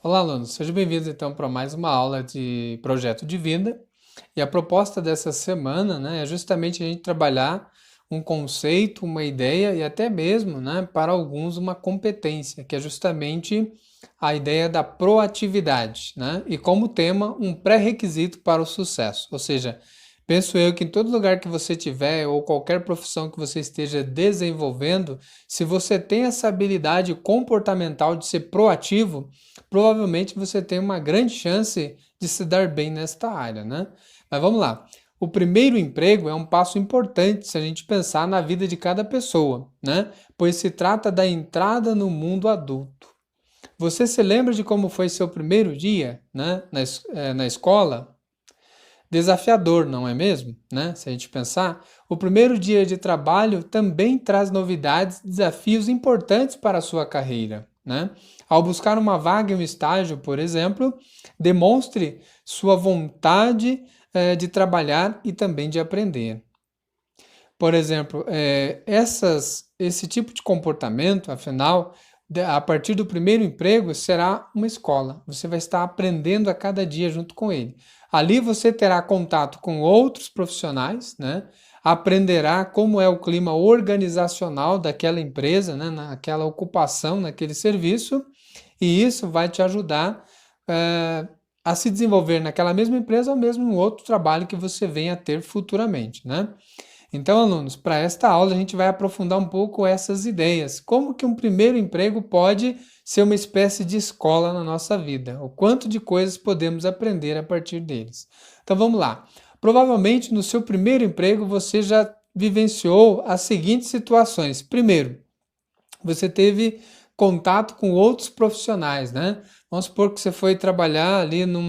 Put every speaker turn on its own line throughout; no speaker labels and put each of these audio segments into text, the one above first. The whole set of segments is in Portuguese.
Olá, alunos. Sejam bem-vindos então para mais uma aula de projeto de vida. E a proposta dessa semana, né, é justamente a gente trabalhar um conceito, uma ideia e até mesmo, né, para alguns uma competência, que é justamente a ideia da proatividade, né? E como tema, um pré-requisito para o sucesso. Ou seja, penso eu que em todo lugar que você tiver ou qualquer profissão que você esteja desenvolvendo, se você tem essa habilidade comportamental de ser proativo, provavelmente você tem uma grande chance de se dar bem nesta área, né? Mas vamos lá. O primeiro emprego é um passo importante se a gente pensar na vida de cada pessoa, né? Pois se trata da entrada no mundo adulto. Você se lembra de como foi seu primeiro dia, né, na escola? Desafiador, não é mesmo? Né? Se a gente pensar, o primeiro dia de trabalho também traz novidades, desafios importantes para a sua carreira. Né? Ao buscar uma vaga em um estágio, por exemplo, demonstre sua vontade de trabalhar e também de aprender. Por exemplo, esse tipo de comportamento, afinal, a partir do primeiro emprego, será uma escola. Você vai estar aprendendo a cada dia junto com ele. Ali você terá contato com outros profissionais, né? Aprenderá como é o clima organizacional daquela empresa, né? Naquela ocupação, naquele serviço, e isso vai te ajudar a se desenvolver naquela mesma empresa ou mesmo em outro trabalho que você venha a ter futuramente, né? Então, alunos, para esta aula a gente vai aprofundar um pouco essas ideias. Como que um primeiro emprego pode ser uma espécie de escola na nossa vida? O quanto de coisas podemos aprender a partir deles. Então, vamos lá. Provavelmente no seu primeiro emprego você já vivenciou as seguintes situações. Primeiro, você teve contato com outros profissionais, né? Vamos supor que você foi trabalhar ali no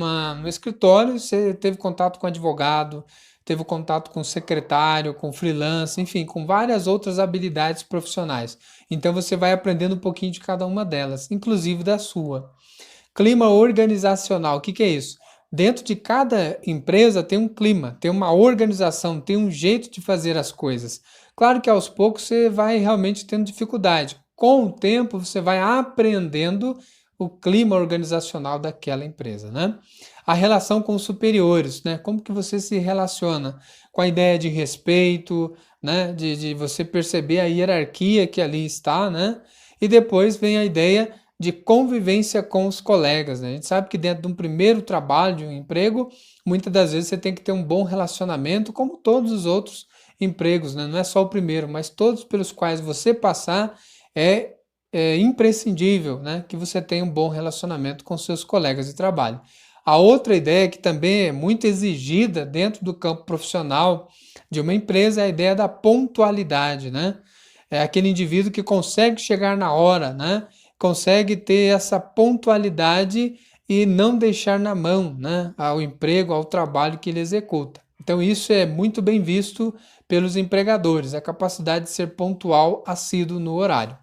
escritório, você teve contato com advogado, teve contato com secretário, com freelance, enfim, com várias outras habilidades profissionais. Então você vai aprendendo um pouquinho de cada uma delas, inclusive da sua. Clima organizacional, o que é isso? Dentro de cada empresa tem um clima, tem uma organização, tem um jeito de fazer as coisas. Claro que aos poucos você vai realmente tendo dificuldade. Com o tempo você vai aprendendo o clima organizacional daquela empresa, né? A relação com os superiores, né? Como que você se relaciona com a ideia de respeito, né? De você perceber a hierarquia que ali está, né? E depois vem a ideia de convivência com os colegas, né? A gente sabe que dentro de um primeiro trabalho, de um emprego, muitas das vezes você tem que ter um bom relacionamento, como todos os outros empregos, né? Não é só o primeiro, mas todos pelos quais você passar é, é imprescindível, né? Que você tenha um bom relacionamento com seus colegas de trabalho. A outra ideia que também é muito exigida dentro do campo profissional de uma empresa é a ideia da pontualidade, né? É aquele indivíduo que consegue chegar na hora, né? Consegue ter essa pontualidade e não deixar na mão, né, ao emprego, ao trabalho que ele executa. Então, isso é muito bem visto pelos empregadores, a capacidade de ser pontual, assíduo no horário.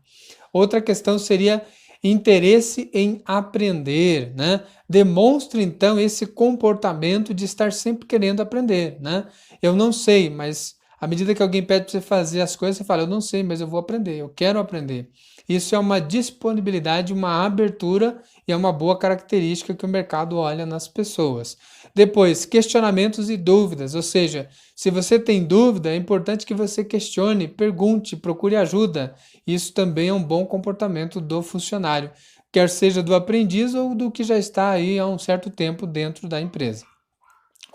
Outra questão seria interesse em aprender, né? Demonstre então esse comportamento de estar sempre querendo aprender, né? Eu não sei, mas à medida que alguém pede para você fazer as coisas, você fala, eu não sei, mas eu vou aprender, eu quero aprender. Isso é uma disponibilidade, uma abertura e é uma boa característica que o mercado olha nas pessoas. Depois, questionamentos e dúvidas, ou seja, se você tem dúvida, é importante que você questione, pergunte, procure ajuda. Isso também é um bom comportamento do funcionário, quer seja do aprendiz ou do que já está aí há um certo tempo dentro da empresa.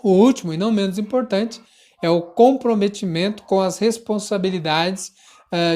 O último, e não menos importante, é o comprometimento com as responsabilidades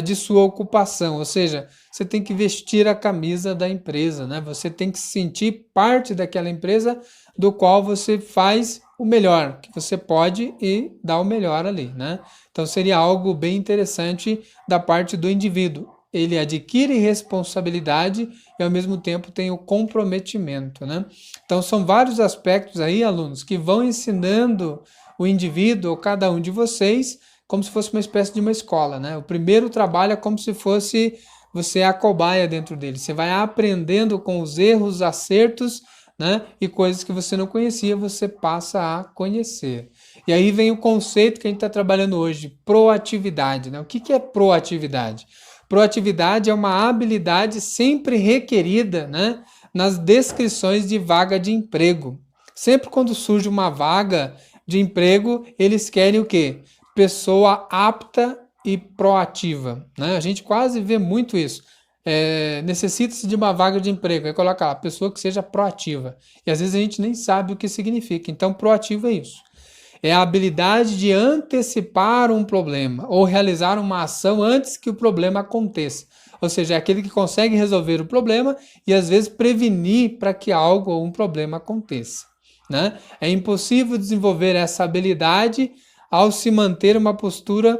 de sua ocupação, ou seja, você tem que vestir a camisa da empresa, né? Você tem que se sentir parte daquela empresa do qual você faz o melhor que você pode e dá o melhor ali, né? Então seria algo bem interessante da parte do indivíduo. Ele adquire responsabilidade e ao mesmo tempo tem o comprometimento, né? Então são vários aspectos aí, alunos, que vão ensinando o indivíduo ou cada um de vocês como se fosse uma espécie de uma escola, né? O primeiro trabalho é como se fosse você a cobaia dentro dele. Você vai aprendendo com os erros, acertos, né? E coisas que você não conhecia, você passa a conhecer. E aí vem o conceito que a gente está trabalhando hoje, proatividade, né? O que é proatividade? Proatividade é uma habilidade sempre requerida, né, nas descrições de vaga de emprego. Sempre quando surge uma vaga de emprego, eles querem o quê? Pessoa apta e proativa, né? A gente quase vê muito isso. Necessita-se de uma vaga de emprego, aí coloca lá, pessoa que seja proativa. E às vezes a gente nem sabe o que significa. Então, proativo é isso. É a habilidade de antecipar um problema ou realizar uma ação antes que o problema aconteça. Ou seja, é aquele que consegue resolver o problema e às vezes prevenir para que algo ou um problema aconteça, né? É impossível desenvolver essa habilidade ao se manter uma postura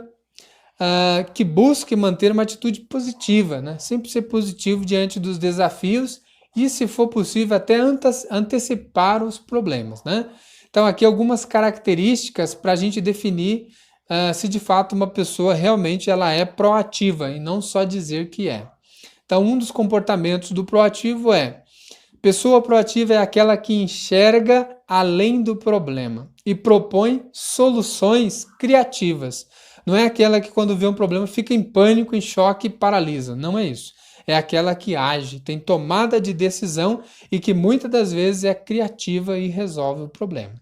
que busque manter uma atitude positiva, né? Sempre ser positivo diante dos desafios e, se for possível, até antecipar os problemas, né? Então, aqui algumas características para a gente definir se de fato uma pessoa realmente ela é proativa e não só dizer que é. Então, um dos comportamentos do proativo é: pessoa proativa é aquela que enxerga além do problema e propõe soluções criativas. Não é aquela que, quando vê um problema, fica em pânico, em choque e paralisa. Não é isso. É aquela que age, tem tomada de decisão e que muitas das vezes é criativa e resolve o problema.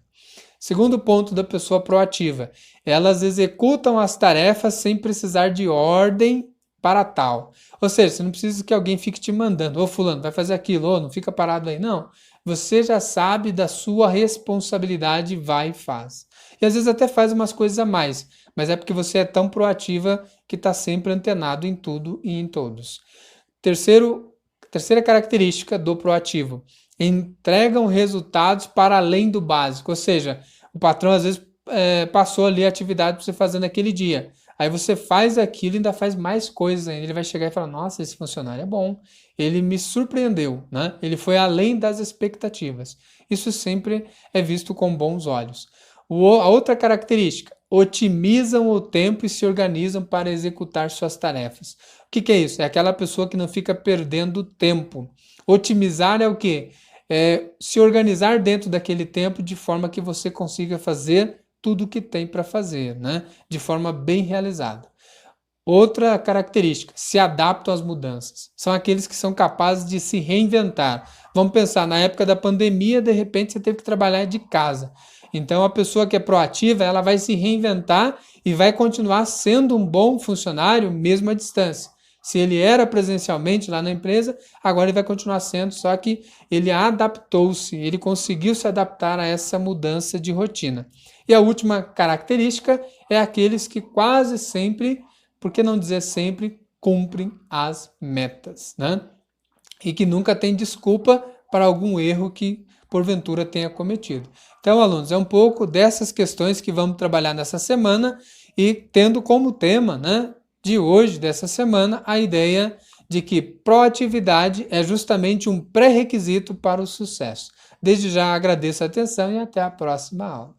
Segundo ponto da pessoa proativa: elas executam as tarefas sem precisar de ordem para tal. Ou seja, você não precisa que alguém fique te mandando, ô fulano, vai fazer aquilo, ô, não fica parado aí. Não. Você já sabe da sua responsabilidade, vai e faz. E às vezes até faz umas coisas a mais, mas é porque você é tão proativa que está sempre antenado em tudo e em todos. Terceira característica do proativo: entregam resultados para além do básico. Ou seja, o patrão às vezes passou ali a atividade para você fazer naquele dia. Aí você faz aquilo e ainda faz mais coisas ainda. Ele vai chegar e falar: nossa, esse funcionário é bom. Ele me surpreendeu, né? Ele foi além das expectativas. Isso sempre é visto com bons olhos. A outra característica: otimizam o tempo e se organizam para executar suas tarefas. O que é isso? É aquela pessoa que não fica perdendo tempo. Otimizar é o quê? É se organizar dentro daquele tempo de forma que você consiga fazer tudo o que tem para fazer, né? De forma bem realizada. Outra característica: se adaptam às mudanças. São aqueles que são capazes de se reinventar. Vamos pensar, na época da pandemia, de repente você teve que trabalhar de casa. Então, a pessoa que é proativa, ela vai se reinventar e vai continuar sendo um bom funcionário mesmo à distância. Se ele era presencialmente lá na empresa, agora ele vai continuar sendo, só que ele adaptou-se, ele conseguiu se adaptar a essa mudança de rotina. E a última característica é aqueles que quase sempre, por que não dizer sempre, cumprem as metas, né? E que nunca tem desculpa para algum erro que porventura tenha cometido. Então, alunos, é um pouco dessas questões que vamos trabalhar nessa semana e tendo como tema, né, de hoje, dessa semana, a ideia de que proatividade é justamente um pré-requisito para o sucesso. Desde já agradeço a atenção e até a próxima aula.